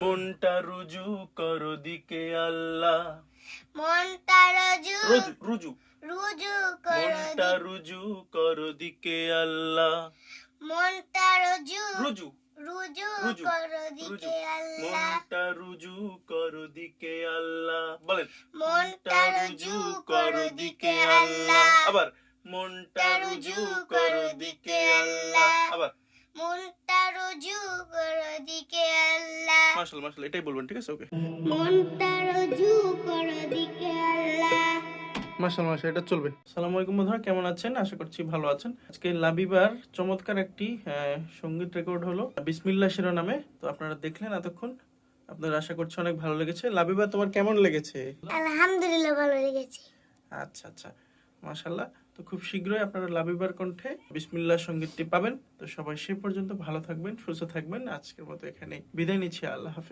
মনটা রুজু করো দিকে আল্লাহ, মনটা রুজু রুজু রুজু করো মনটা রুজু করো দিকে আল্লাহ, মনটা রুজু রুজু রুজু রুজু করো রুজু দিকে আল্লাহ, মনটা রুজু করো দিকে আল্লাহ, বলেন মনটা রুজু করো দিকে আল্লাহ, আবার মনটা রুজু করো দিকে আল্লাহ, আবার মনটা রুজু করো দিকে আল্লাহ, মাশাআল্লাহ মাশাআল্লাহ, এটাই বলবেন, ঠিক আছে? ওকে, মনটা রুজু করো দিকে আল্লাহ। মাশাআল্লাহ মাশাআল্লাহ, এটা চলবে। আসসালামু আলাইকুম বন্ধুরা, কেমন আছেন? আশা করছি ভালো আছেন। আজকে লাবিবার চমৎকার একটি সঙ্গীত রেকর্ড হলো বিসমিল্লাহ শিরোনামে। তো আপনারা দেখলেন এতক্ষণ, আপনাদের আশা করছি অনেক ভালো লেগেছে। লাবিবা, তোমার কেমন লেগেছে? আলহামদুলিল্লাহ ভালো লেগেছে। আচ্ছা আচ্ছা, মাশাআল্লাহ। তো খুব শীঘ্রই আপনারা লাবিবার কণ্ঠে বিসমিল্লাহ সঙ্গীতটি পাবেন। তো সবাই সে পর্যন্ত ভালো থাকবেন, সুস্থ থাকবেন। আজকের মতো এখানে বিদায় নিচ্ছি। আল্লাহ হাফেজ।